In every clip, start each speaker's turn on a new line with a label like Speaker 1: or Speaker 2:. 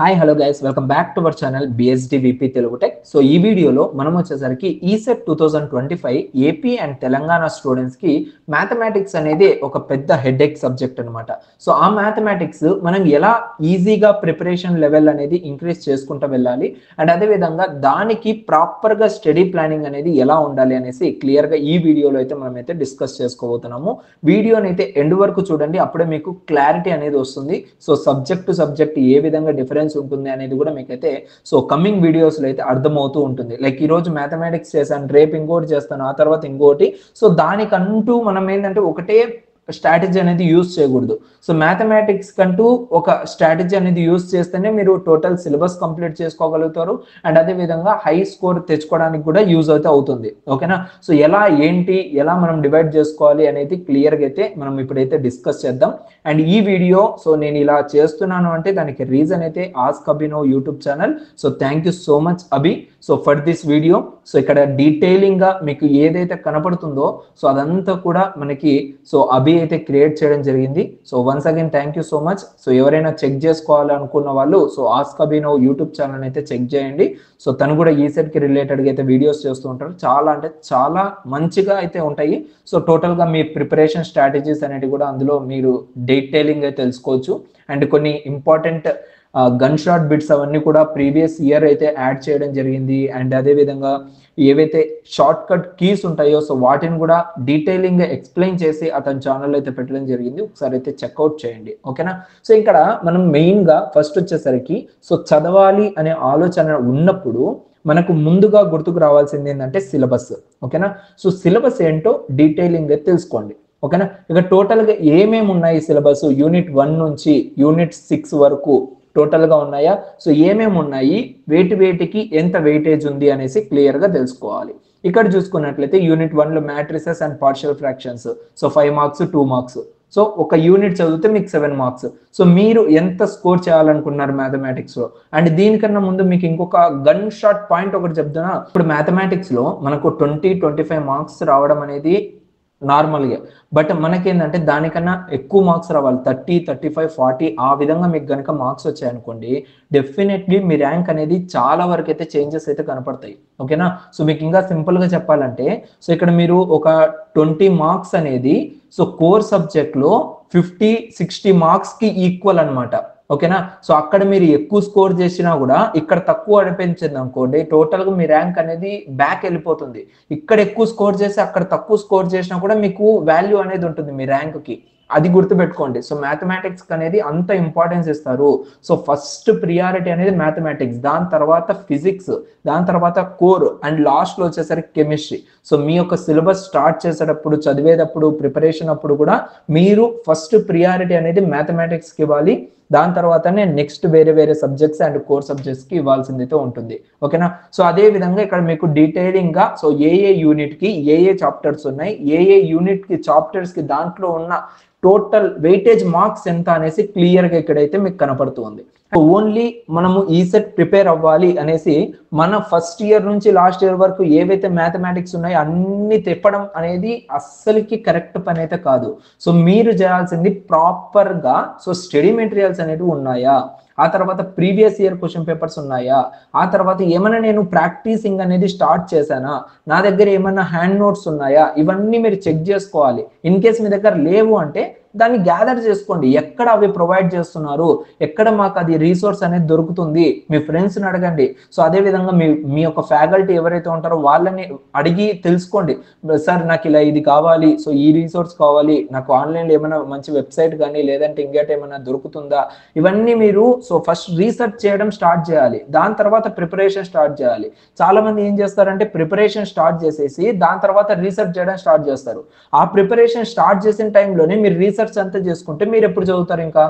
Speaker 1: Hi hello guys welcome back to our channel BSD VP Telugu tech. So ఈ వీడియోలో మనం వచ్చేసరికి ECET 2025 AP and Telangana students కి mathematics అనేది ఒక పెద్ద హెడేక్ సబ్జెక్ట్ అనమాట. సో ఆ మ్యాథమెటిక్స్ మనం ఎలా ఈజీగా ప్రిపరేషన్ లెవెల్ అనేది ఇంక్రీజ్ చేసుకుంటూ వెళ్ళాలి అండ్ అదే విధంగా దానికి ప్రాపర్ గా స్టడీ ప్లానింగ్ అనేది ఎలా ఉండాలి అనేసి క్లియర్ గా ఈ వీడియోలో అయితే మనం అయితే డిస్కస్ చేసుకోబోతున్నాము. వీడియోని అయితే ఎండ్ వరకు చూడండి, అప్పుడే మీకు క్లారిటీ అనేది వస్తుంది. సో సబ్జెక్ట్ టు సబ్జెక్ట్ ఏ విధంగా డిఫరెన్స్ ఉంటుంది అనేది కూడా మీకైతే సో కమింగ్ వీడియోస్ లో అయితే అర్థమవుతూ ఉంటుంది. లైక్ ఈ రోజు మ్యాథమెటిక్స్ చేశాను, రేపు ఇంకోటి చేస్తాను, ఆ తర్వాత ఇంకోటి. సో దానికంటూ మనం ఏంటంటే ఒకటే స్ట్రాటజీ అనేది యూజ్ చేయకూడదు. సో మ్యాథమెటిక్స్ కంటూ ఒక స్ట్రాటజీ అనేది యూజ్ చేస్తేనే మీరు టోటల్ సిలబస్ కంప్లీట్ చేసుకోగలుగుతారు అండ్ అదే విధంగా హై స్కోర్ తెచ్చుకోవడానికి కూడా యూజ్ అయితే అవుతుంది. ఓకేనా? సో ఎలా మనం డివైడ్ చేసుకోవాలి అనేది క్లియర్గా అయితే మనం ఇప్పుడైతే డిస్కస్ చేద్దాం. అండ్ ఈ వీడియో సో నేను ఇలా చేస్తున్నాను అంటే దానికి రీజన్ అయితే ask Abhinav YouTube channel. So thank you so much Abhi so for this video. So ఇక్కడ డీటెయిలింగ్ గా మీకు ఏదైతే కనపడుతుందో సో అదంతా కూడా మనకి సో అభి అయితే క్రియేట్ చేయడం జరిగింది. So once again thank you so much. So ఎవరైనా చెక్ చేసుకోవాలనుకున్న వాళ్ళు so ask Abhinav YouTube channel అయితే చెక్ చేయండి. సో తను కూడా ఈసెట్ కి రిలేటెడ్గా అయితే వీడియోస్ చేస్తూ ఉంటారు. చాలా అంటే చాలా మంచిగా అయితే ఉంటాయి. సో టోటల్ గా మీ ప్రిపరేషన్ స్ట్రాటజీస్ అనేవి కూడా అందులో మీరు డీటెయిలింగ్ అయితే తెలుసుకోవచ్చు. అండ్ కొన్ని ఇంపార్టెంట్ గన్ షాట్ బిట్స్ అవన్నీ కూడా ప్రీవియస్ ఇయర్ అయితే యాడ్ చేయడం జరిగింది. అండ్ అదే విధంగా ఏవైతే షార్ట్ కట్ కీస్ ఉంటాయో సో వాటిని కూడా డీటెయిలింగ్ గా ఎక్స్ప్లెయిన్ చేసి అతని ఛానల్ అయితే పెట్టడం జరిగింది. ఒకసారి అయితే చెక్అవుట్ చేయండి. ఓకేనా? సో ఇక్కడ మనం మెయిన్ గా ఫస్ట్ వచ్చేసరికి సో చదవాలి అనే ఆలోచన ఉన్నప్పుడు మనకు ముందుగా గుర్తుకు రావాల్సింది ఏంటంటే సిలబస్. ఓకేనా? సో సిలబస్ ఏంటో డీటెయిలింగ్ గా తెలుసుకోండి. ఓకేనా? ఇక టోటల్ గా ఏమేమి ఉన్నాయి సిలబస్ యూనిట్ 1 నుంచి యూనిట్ 6 వరకు టోటల్ గా ఉన్నాయా, సో ఏమేమి ఉన్నాయి, వేటికి ఎంత వెయిటేజ్ ఉంది అనేసి క్లియర్ గా తెలుసుకోవాలి. ఇక్కడ చూసుకున్నట్లయితే యూనిట్ 1 లో matrices and partial fractions so 5 marks 2 marks. So ఒక యూనిట్ చదివితే మీకు 7 మార్క్స్. సో మీరు ఎంత స్కోర్ చేయాలనుకున్నారు మ్యాథమెటిక్స్ లో. అండ్ దీనికన్నా ముందు మీకు ఇంకొక గన్ షాట్ పాయింట్ ఒకటి చెప్తున్నా. ఇప్పుడు మ్యాథమెటిక్స్ లో మనకు 20-25 మార్క్స్ రావడం అనేది నార్మల్గా, బట్ మనకేంటంటే దానికన్నా ఎక్కువ మార్క్స్ రావాలి. 30, 35, 40 ఆ విధంగా మీకు కనుక మార్క్స్ వచ్చాయనుకోండి, డెఫినెట్లీ మీ ర్యాంక్ అనేది చాలా వరకు అయితే చేంజెస్ అయితే కనపడతాయి. ఓకేనా? సో మీకు ఇంకా సింపుల్ గా చెప్పాలంటే సో ఇక్కడ మీరు ఒక 20 మార్క్స్ అనేది సో కోర్ సబ్జెక్ట్ లో 50-60 మార్క్స్ కి ఈక్వల్ అనమాట. ఓకేనా? సో అక్కడ మీరు ఎక్కువ స్కోర్ చేసినా కూడా ఇక్కడ తక్కువ అనిపించింది అనుకోండి, టోటల్ గా మీ ర్యాంక్ అనేది బ్యాక్ వెళ్ళిపోతుంది. ఇక్కడ ఎక్కువ స్కోర్ చేసి అక్కడ తక్కువ స్కోర్ చేసినా కూడా మీకు వాల్యూ అనేది ఉంటుంది మీ ర్యాంక్ కి. అది గుర్తుపెట్టుకోండి. సో మ్యాథమెటిక్స్ అనేది అంత ఇంపార్టెన్స్ ఇస్తారు. సో ఫస్ట్ ప్రియారిటీ అనేది మ్యాథమెటిక్స్, దాని తర్వాత ఫిజిక్స్, దాని తర్వాత కోర్ అండ్ లాస్ట్ లో వచ్చేసరికి కెమిస్ట్రీ. సో మీ యొక్క సిలబస్ స్టార్ట్ చేసేటప్పుడు చదివేటప్పుడు ప్రిపరేషన్ అప్పుడు కూడా మీరు ఫస్ట్ ప్రియారిటీ అనేది మ్యాథమెటిక్స్ కి ఇవ్వాలి. దాని తర్వాతనే నెక్స్ట్ వేరే సబ్జెక్ట్స్ అండ్ కోర్ సబ్జెక్ట్స్ కి ఇవ్వాల్సిందైతే ఉంటుంది. ఓకేనా? సో అదే విధంగా ఇక్కడ మీకు డీటెయిలింగ్ గా సో ఏ యూనిట్ కి ఏ చాప్టర్స్ ఉన్నాయి, ఏ యూనిట్ కి చాప్టర్స్ కి దాంట్లో ఉన్న టోటల్ వెయిటేజ్ మార్క్స్ ఎంత అనేసి క్లియర్ గా ఇక్కడైతే మీకు కనపడుతుంది. ఓన్లీ మనము ఈసెట్ ప్రిపేర్ అవ్వాలి అనేసి మన ఫస్ట్ ఇయర్ నుంచి లాస్ట్ ఇయర్ వరకు ఏవైతే మ్యాథమెటిక్స్ ఉన్నాయో అన్ని తిప్పడం అనేది అస్సలకి కరెక్ట్ పని అయితే కాదు. సో మీరు చేయాల్సింది ప్రాపర్ గా సో స్టడీ మెటీరియల్స్ అనేవి ఉన్నాయా, ఆ తర్వాత ప్రీవియస్ ఇయర్ క్వశ్చన్ పేపర్స్ ఉన్నాయా, ఆ తర్వాత ఏమైనా నేను ప్రాక్టీసింగ్ అనేది స్టార్ట్ చేశానా, నా దగ్గర ఏమైనా హ్యాండ్ నోట్స్ ఉన్నాయా, ఇవన్నీ మీరు చెక్ చేసుకోవాలి. ఇన్ కేస్ మీ దగ్గర లేవు అంటే దాన్ని గ్యాదర్ చేసుకోండి. ఎక్కడ అవి ప్రొవైడ్ చేస్తున్నారు, ఎక్కడ మాకు అది రీసోర్స్ అనేది దొరుకుతుంది, మీ ఫ్రెండ్స్ని అడగండి. సో అదే విధంగా మీ యొక్క ఫ్యాకల్టీ ఎవరైతే ఉంటారో వాళ్ళని అడిగి తెలుసుకోండి. సార్ నాకు ఇలా ఇది కావాలి, సో ఈ రీసోర్స్ కావాలి, నాకు ఆన్లైన్లో ఏమైనా మంచి వెబ్సైట్ కానీ లేదంటే ఇంకేట ఏమైనా దొరుకుతుందా, ఇవన్నీ మీరు సో ఫస్ట్ రీసెర్చ్ చేయడం స్టార్ట్ చేయాలి. దాని తర్వాత ప్రిపరేషన్ స్టార్ట్ చేయాలి. చాలా మంది ఏం చేస్తారంటే ప్రిపరేషన్ స్టార్ట్ చేసేసి దాని తర్వాత రీసెర్చ్ చేయడం స్టార్ట్ చేస్తారు. ఆ ప్రిపరేషన్ స్టార్ట్ చేసిన టైంలోనే మీరు రీసెర్చ్ అంతా చేసుకుంటే మీరు ఎప్పుడు చదువుతారు ఇంకా.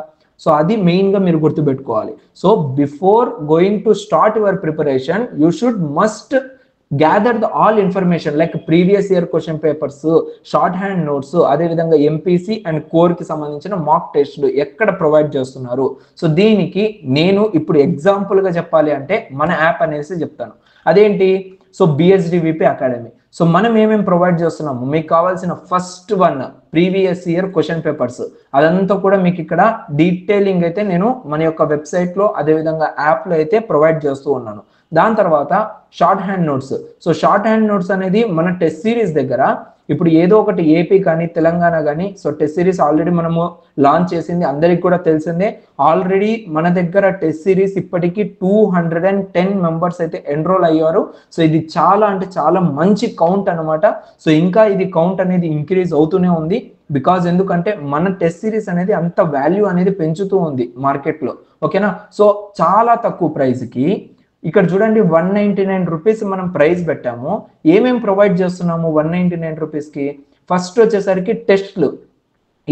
Speaker 1: సో అది మెయిన్ గా మీరు గుర్తుపెట్టుకోవాలి. So before going to start your preparation you should must gather the all information like previous year question papers, short hand notes, అదే విధంగా ఎంపీసీ అండ్ కోర్ కి సంబంధించిన మాక్ టెస్ట్లు ఎక్కడ ప్రొవైడ్ చేస్తున్నారు. సో దీనికి నేను ఇప్పుడు ఎగ్జాంపుల్ గా చెప్పాలి అంటే మన యాప్ అనేసి చెప్తాను. అదేంటి? So BSD VP academy. So మనం ఏమేమి ప్రొవైడ్ చేస్తున్నాము, మీకు కావాల్సిన first one previous year question papers అదంతా కూడా మీకు ఇక్కడ డీటెయిలింగ్ అయితే నేను మన యొక్క వెబ్సైట్లో అదేవిధంగా యాప్లో అయితే ప్రొవైడ్ చేస్తూ ఉన్నాను. దాని తర్వాత short hand notes. So short hand notes అనేది మన టెస్ట్ సిరీస్ దగ్గర ఇప్పుడు ఏదో ఒకటి ఏపీ కానీ తెలంగాణ కానీ సో టెస్ట్ సిరీస్ ఆల్రెడీ మనము లాంచ్ చేసింది, అందరికి కూడా తెలిసిందే. ఆల్రెడీ మన దగ్గర టెస్ట్ సిరీస్ ఇప్పటికీ 210 మెంబర్స్ అయితే ఎన్రోల్ అయ్యారు. సో ఇది చాలా అంటే చాలా మంచి కౌంట్ అనమాట. సో ఇంకా ఇది కౌంట్ అనేది ఇంక్రీజ్ అవుతూనే ఉంది. బికాజ్ ఎందుకంటే మన టెస్ట్ సిరీస్ అనేది అంత వాల్యూ అనేది పెంచుతూ ఉంది మార్కెట్లో. ఓకేనా, సో చాలా తక్కువ ప్రైస్కి ఇక్కడ చూడండి 199 రూపీస్ మనం ప్రైస్ పెట్టాము. ఏమేమి ప్రొవైడ్ చేస్తున్నాము 199 రూపీస్కి? ఫస్ట్ వచ్చేసరికి టెస్ట్లు.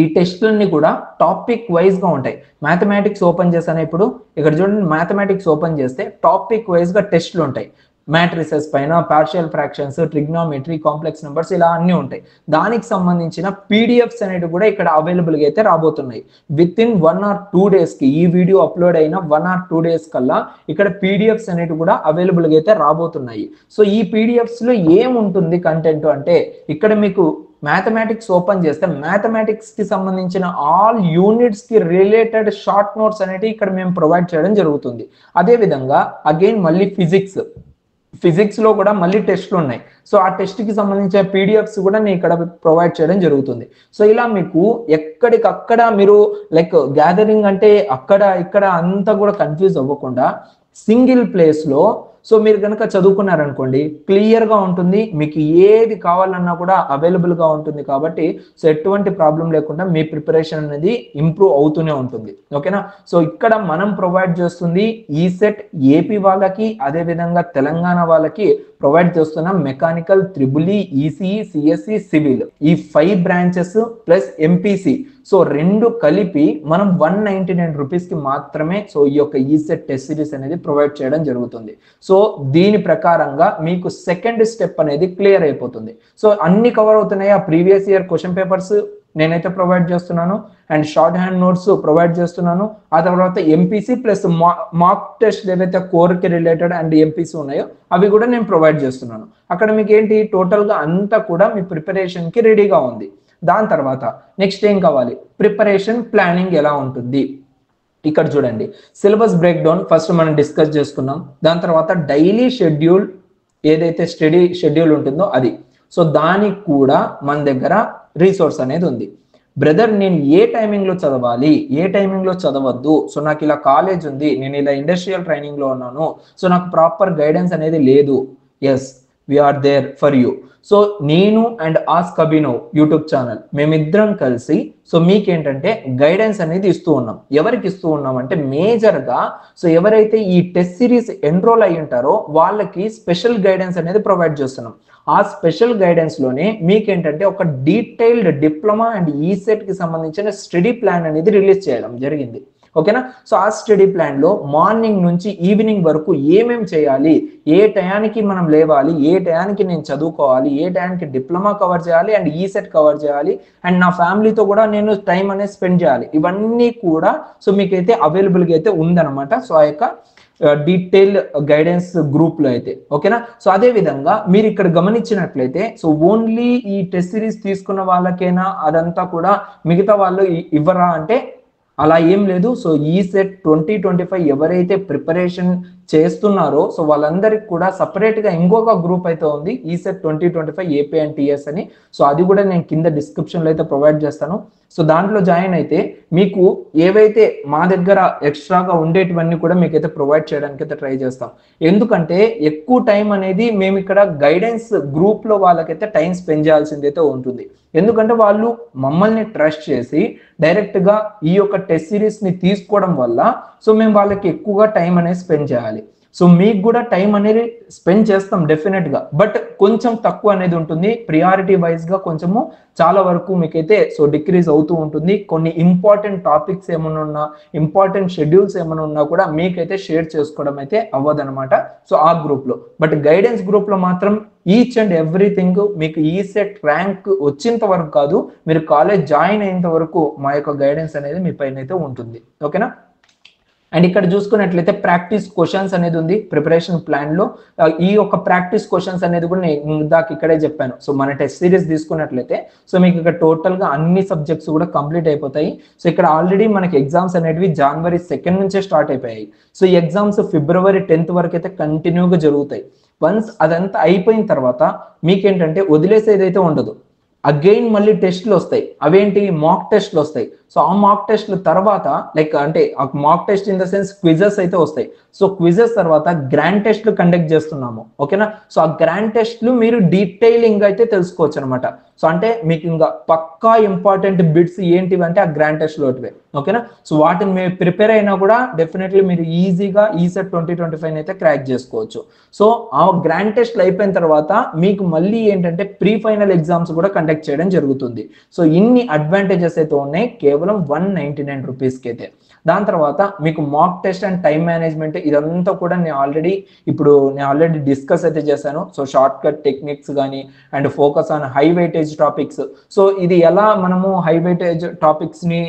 Speaker 1: ఈ టెస్ట్లన్నీ కూడా టాపిక్ వైజ్గా ఉంటాయి. మ్యాథమెటిక్స్ ఓపెన్ చేశాను ఇప్పుడు, ఇక్కడ చూడండి మ్యాథమెటిక్స్ ఓపెన్ చేస్తే టాపిక్ వైజ్గా టెస్ట్లు ఉంటాయి. మ్యాట్రిసెస్ పైన, partial fractions, trigonometry, complex numbers ఇలా అన్నీ ఉంటాయి. దానికి సంబంధించిన పీడిఎఫ్స్ అనేవి కూడా ఇక్కడ అవైలబుల్గా అయితే రాబోతున్నాయి. విత్ ఇన్ 1 or 2 డేస్కి, ఈ వీడియో అప్లోడ్ అయిన 1 or 2 డేస్ కల్లా ఇక్కడ పీడిఎఫ్స్ అనేవి కూడా అవైలబుల్గా అయితే రాబోతున్నాయి. సో ఈ పీడిఎఫ్స్లో ఏముంటుంది కంటెంట్ అంటే, ఇక్కడ మీకు మ్యాథమెటిక్స్ ఓపెన్ చేస్తే మ్యాథమెటిక్స్ కి సంబంధించిన ఆల్ యూనిట్స్ కి రిలేటెడ్ షార్ట్ నోట్స్ అనేవి ఇక్కడ మేము ప్రొవైడ్ చేయడం జరుగుతుంది. అదే విధంగా అగైన్ మళ్ళీ ఫిజిక్స్ లో కూడా మళ్ళీ టెస్ట్లు ఉన్నాయి. సో ఆ టెస్ట్ కి సంబంధించిన పీడిఎఫ్స్ కూడా నేను ఇక్కడ ప్రొవైడ్ చేయడం జరుగుతుంది. సో ఇలా మీకు ఎక్కడికక్కడ మీరు లైక్ గ్యాదరింగ్ అంటే అక్కడ ఇక్కడ అంతా కూడా కన్ఫ్యూజ్ అవ్వకుండా సింగిల్ ప్లేస్ లో సో మీరు కనుక చదువుకున్నారనుకోండి క్లియర్ గా ఉంటుంది, మీకు ఏది కావాలన్నా కూడా అవైలబుల్ గా ఉంటుంది. కాబట్టి సో ఎటువంటి ప్రాబ్లం లేకుండా మీ ప్రిపరేషన్ అనేది ఇంప్రూవ్ అవుతూనే ఉంటుంది. ఓకేనా, సో ఇక్కడ మనం ప్రొవైడ్ చేస్తుంది ఈసెట్ ఏపీ వాళ్ళకి, అదే విధంగా తెలంగాణ వాళ్ళకి ప్రొవైడ్ చేస్తున్నాం mechanical, triple E, ECE, CSC, civil ఈ 5 బ్రాంచెస్ ప్లస్ ఎంపీసీ. సో రెండు కలిపి మనం 199 రూపీస్కి మాత్రమే సో ఈ యొక్క ఈసెట్ టెస్ట్ సిరీస్ అనేది ప్రొవైడ్ చేయడం జరుగుతుంది. సో దీని ప్రకారంగా మీకు సెకండ్ స్టెప్ అనేది క్లియర్ అయిపోతుంది. సో అన్ని కవర్ అవుతున్నాయి. ఆ ప్రీవియస్ ఇయర్ క్వశ్చన్ పేపర్స్ నేనైతే ప్రొవైడ్ చేస్తున్నాను, and short hand notes provide చేస్తున్నాను. ఆ తర్వాత ఎంపీసీ ప్లస్ మాక్ టెస్ట్ ఏవైతే కోర్కి రిలేటెడ్ అండ్ ఎంపీసీ ఉన్నాయో అవి కూడా నేను ప్రొవైడ్ చేస్తున్నాను. అక్కడ మీకు ఏంటి టోటల్గా అంతా కూడా మీ ప్రిపరేషన్కి రెడీగా ఉంది. దాని తర్వాత నెక్స్ట్ ఏం కావాలి, ప్రిపరేషన్ ప్లానింగ్ ఎలా ఉంటుంది. ఇక్కడ చూడండి సిలబస్ బ్రేక్ డౌన్ ఫస్ట్ మనం డిస్కస్ చేసుకున్నాం. దాని తర్వాత డైలీ షెడ్యూల్ ఏదైతే స్టడీ షెడ్యూల్ ఉంటుందో అది. సో దానికి కూడా మన దగ్గర రీసోర్స్ అనేది ఉంది. బ్రదర్ నేను ఏ టైమింగ్ లో చదవాలి, ఏ టైమింగ్ లో చదవద్దు, సో నాకు ఇలా కాలేజ్ ఉంది, నేను ఇలా ఇండస్ట్రియల్ ట్రైనింగ్ లో ఉన్నాను, సో నాకు ప్రాపర్ గైడెన్స్ అనేది లేదు. Yes, we are there for you. So నేను and ask Abhinav YouTube channel మేమిద్దరం కలిసి సో మీకేంటంటే గైడెన్స్ అనేది ఇస్తూ ఉన్నాం. ఎవరికి ఇస్తూ ఉన్నాం అంటే మేజర్గా సో ఎవరైతే ఈ టెస్ట్ సిరీస్ ఎన్రోల్ అయ్యి ఉంటారో వాళ్ళకి స్పెషల్ గైడెన్స్ అనేది ప్రొవైడ్ చేస్తున్నాం. ఆ స్పెషల్ గైడెన్స్ లోనే మీకేంటంటే ఒక డీటెయిల్డ్ డిప్లొమా అండ్ ఈసెట్ కి సంబంధించిన స్టడీ ప్లాన్ అనేది రిలీజ్ చేయడం జరిగింది. ఓకేనా, సో ఆ స్టడీ ప్లాన్ లో మార్నింగ్ నుంచి ఈవినింగ్ వరకు ఏమేమి చేయాలి, ఏ టయానికి మనం లేవాలి, ఏ టయానికి నేను చదువుకోవాలి, ఏ టయానికి డిప్లొమా కవర్ చేయాలి అండ్ ఈసెట్ కవర్ చేయాలి, అండ్ నా ఫ్యామిలీతో కూడా నేను టైం అనేది స్పెండ్ చేయాలి, ఇవన్నీ కూడా సో మీకైతే అవైలబుల్గా అయితే ఉందన్నమాట. సో ఆ యొక్క డీటెయిల్ గైడెన్స్ గ్రూప్ లో అయితే. ఓకేనా, సో అదే విధంగా మీరు ఇక్కడ గమనించినట్లయితే సో ఓన్లీ ఈ టెస్ట్ సిరీస్ తీసుకున్న వాళ్ళకైనా అదంతా కూడా మిగతా వాళ్ళు ఇవ్వరా అంటే అలా ఏం లేదు. సో ఈసెట్ 2025 ఎవరైతే ప్రిపరేషన్ చేస్తున్నారో సో వాళ్ళందరికి కూడా సపరేట్ గా ఇంకొక గ్రూప్ అయితే ఉంది, ఈసెట్ 2025 ఏపీ అండ్ టిఎస్ అని. సో అది కూడా నేను కింద డిస్క్రిప్షన్ లో అయితే ప్రొవైడ్ చేస్తాను. సో దాంట్లో జాయిన్ అయితే మీకు ఏవైతే మా దగ్గర ఎక్స్ట్రాగా ఉండేటివన్నీ కూడా మీకైతే ప్రొవైడ్ చేయడానికి అయితే ట్రై చేస్తాం. ఎందుకంటే ఎక్కువ టైం అనేది మేము ఇక్కడ గైడెన్స్ గ్రూప్ లో వాళ్ళకైతే టైం స్పెండ్ చేయాల్సింది అయితే ఉంటుంది. ఎందుకంటే వాళ్ళు మమ్మల్ని ట్రస్ట్ చేసి డైరెక్ట్ గా ఈ యొక్క టెస్ట్ సిరీస్ ని తీసుకోవడం వల్ల సో మేము వాళ్ళకి ఎక్కువగా టైం అనేది స్పెండ్ చేయాలి. సో మీకు కూడా టైం అనేది స్పెండ్ చేస్తాం డెఫినెట్ గా, బట్ కొంచెం తక్కువ అనేది ఉంటుంది. ప్రియారిటీ వైజ్ గా కొంచెము చాలా వరకు మీకైతే సో డిక్రీజ్ అవుతూ ఉంటుంది. కొన్ని ఇంపార్టెంట్ టాపిక్స్ ఏమైనా ఉన్నా, ఇంపార్టెంట్ షెడ్యూల్స్ ఏమైనా ఉన్నా కూడా మీకైతే షేర్ చేసుకోవడం అయితే అవ్వదనమాట సో ఆ గ్రూప్ లో. బట్ గైడెన్స్ గ్రూప్ లో మాత్రం ఈచ్ అండ్ ఎవ్రీథింగ్ మీకు ఈసెట్ ర్యాంక్ వచ్చేంత వరకు కాదు, మీరు కాలేజ్ జాయిన్ అయ్యేంత వరకు మా యొక్క గైడెన్స్ అనేది మీ పైన అయితే ఉంటుంది. ఓకేనా, అండ్ ఇక్కడ చూసుకున్నట్లయితే ప్రాక్టీస్ క్వశ్చన్స్ అనేది ఉంది ప్రిపరేషన్ ప్లాన్ లో. ఈ యొక్క ప్రాక్టీస్ క్వశ్చన్స్ అనేది కూడా నేను ఇందాక ఇక్కడే చెప్పాను. సో మన టెస్ట్ సిరీస్ తీసుకున్నట్లయితే సో మీకు ఇక్కడ టోటల్ గా అన్ని సబ్జెక్ట్స్ కూడా కంప్లీట్ అయిపోతాయి. సో ఇక్కడ ఆల్రెడీ మనకి ఎగ్జామ్స్ అనేవి జనవరి 2 నుంచే స్టార్ట్ అయిపోయాయి. సో ఈ ఎగ్జామ్స్ ఫిబ్రవరి 10 వరకు అయితే కంటిన్యూగా జరుగుతాయి. వన్స్ అదంతా అయిపోయిన తర్వాత మీకేంటంటే వదిలేసేది అయితే ఉండదు. అగైన్ మళ్ళీ టెస్ట్లు వస్తాయి. అవేంటి మాక్ టెస్ట్లు వస్తాయి. సో ఆ మాక్ టెస్ట్ల తర్వాత లైక్ అంటే mock test in the sense quizzes అయితే వస్తాయి. సో క్విజెస్ తర్వాత గ్రాండ్ టెస్ట్లు కండక్ట్ చేస్తున్నాము. ఓకేనా. సో ఆ గ్రాండ్ టెస్ట్లు మీరు డీటెయిలింగ్ అయితే తెలుసుకోవచ్చు అనమాట. సో అంటే మీకు ఇంకా పక్కా ఇంపార్టెంట్ బిట్స్ ఏంటివి అంటే ఆ గ్రాండ్ టెస్ట్ లోటివే. ఓకేనా. సో వాటిని మీరు ప్రిపేర్ అయినా కూడా డెఫినెట్లీ మీరు ఈజీగా ఈసెట్ 2025 అయితే క్రాక్ చేసుకోవచ్చు. సో ఆ గ్రాండ్ టెస్ట్లు అయిపోయిన తర్వాత మీకు మళ్ళీ ఏంటంటే ప్రీ ఫైనల్ ఎగ్జామ్స్ కూడా కండక్ట్ చేయడం జరుగుతుంది. సో ఇన్ని అడ్వాంటేజెస్ అయితే ఉన్నాయి కేవలం 199 రూపీస్కి అయితే. దాని తర్వాత మీకు mock test and time management ఇదంతా కూడా నేను ఆల్రెడీ డిస్కస్ అయితే చేశాను. సో షార్ట్ కట్ టెక్నిక్స్ కానీ and focus on high weightage topics. So ఇది ఎలా మనము హై వెయిటేజ్ టాపిక్స్ ని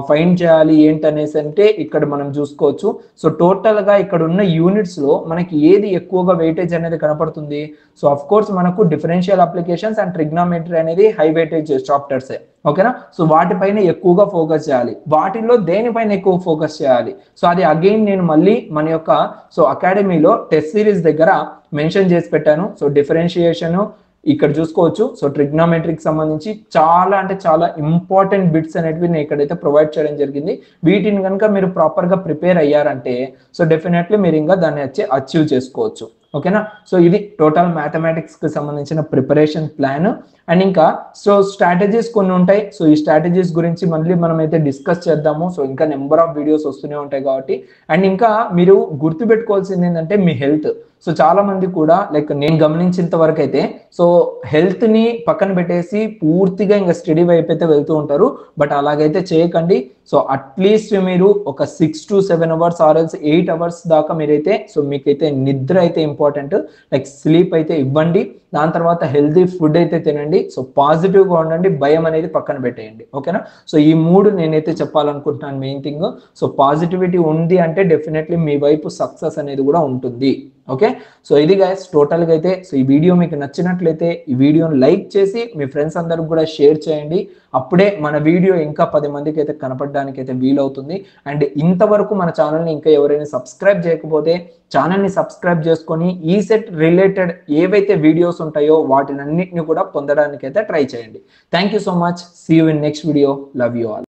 Speaker 1: ఫైండ్ చేయాలి ఏంటనేసి అంటే ఇక్కడ మనం చూసుకోవచ్చు. సో టోటల్ గా ఇక్కడ ఉన్న యూనిట్స్ లో మనకి ఏది ఎక్కువగా వెయిటేజ్ అనేది కనపడుతుంది. సో అఫ్ కోర్స్ మనకు డిఫరెన్షియల్ అప్లికేషన్స్ అండ్ ట్రిగ్నోమెట్రీ అనేది హై వెయిటేజ్ చాప్టర్సే. ఓకేనా. సో వాటిపైన ఎక్కువగా ఫోకస్ చేయాలి. వాటిల్లో దేనిపైన ఎక్కువ ఫోకస్ చేయాలి. సో అది అగైన్ నేను మళ్ళీ మన యొక్క సో అకాడమీలో టెస్ట్ సిరీస్ దగ్గర మెన్షన్ చేసి పెట్టాను. సో డిఫరెన్షియేషన్ ఇక్కడ చూసుకోవచ్చు. సో ట్రిగ్నోమెట్రీకి సంబంధించి చాలా అంటే చాలా ఇంపార్టెంట్ బిట్స్ అనేటివి నేను ఇక్కడైతే ప్రొవైడ్ చేయడం జరిగింది. వీటిని కనుక మీరు ప్రాపర్ గా ప్రిపేర్ అయ్యారంటే సో డెఫినెట్లీ మీరు ఇంకా దాన్ని అచీవ్ చేసుకోవచ్చు. ఓకేనా. సో ఇది టోటల్ మ్యాథమెటిక్స్ కి సంబంధించిన ప్రిపరేషన్ ప్లాన్. అండ్ ఇంకా సో స్ట్రాటజీస్ కొన్ని ఉంటాయి. సో ఈ స్ట్రాటజీస్ గురించి మళ్ళీ మనం అయితే డిస్కస్ చేద్దాము. సో ఇంకా నెంబర్ ఆఫ్ వీడియోస్ వస్తూనే ఉంటాయి కాబట్టి. అండ్ ఇంకా మీరు గుర్తుపెట్టుకోవాల్సింది ఏంటంటే మీ హెల్త్. సో చాలా మంది కూడా లైక్ నేను గమనించినంత వరకు అయితే సో హెల్త్ ని పక్కన పెట్టేసి పూర్తిగా ఇంకా స్టడీ వైపు అయితే వెళ్తూ ఉంటారు. బట్ అలాగైతే చేయకండి. సో అట్లీస్ట్ మీరు ఒక 6 to 7 అవర్స్ ఆర్ఎల్స్ 8 అవర్స్ దాకా మీరైతే సో మీకైతే నిద్ర అయితే ఇంపార్టెంట్. లైక్ స్లీప్ అయితే ఇవ్వండి. దాని తర్వాత హెల్తీ ఫుడ్ అయితే తినండి. సో పాజిటివ్ గా ఉండండి. భయం అనేది పక్కన పెట్టేయండి. ఓకేనా. సో ఈ 3 నేనైతే చెప్పాలనుకుంటున్నాను మెయిన్ థింగ్. సో పాజిటివిటీ ఉంది అంటే డెఫినెట్లీ మీ వైపు సక్సెస్ అనేది కూడా ఉంటుంది. ఓకే. సో ఇది గైస్ టోటల్ గా అయితే సో ఈ వీడియో మీకు నచ్చినట్లయితే ఈ వీడియోని లైక్ చేసి మీ ఫ్రెండ్స్ అందరికి కూడా షేర్ చేయండి. అప్పుడే మన వీడియో ఇంకా 10 మందికి అయితే కనపడడానికి అయితే వీలవుతుంది. అండ్ ఇంతవరకు మన ఛానల్ని ఇంకా ఎవరైనా సబ్స్క్రైబ్ చేయకపోతే ఛానల్ని సబ్స్క్రైబ్ చేసుకొని ఈ సెట్ రిలేటెడ్ ఏవైతే వీడియోస్ ఉంటాయో వాటినన్నిటిని కూడా పొందడానికి అయితే ట్రై చేయండి. Thank you so much. See you in next video. Love you all.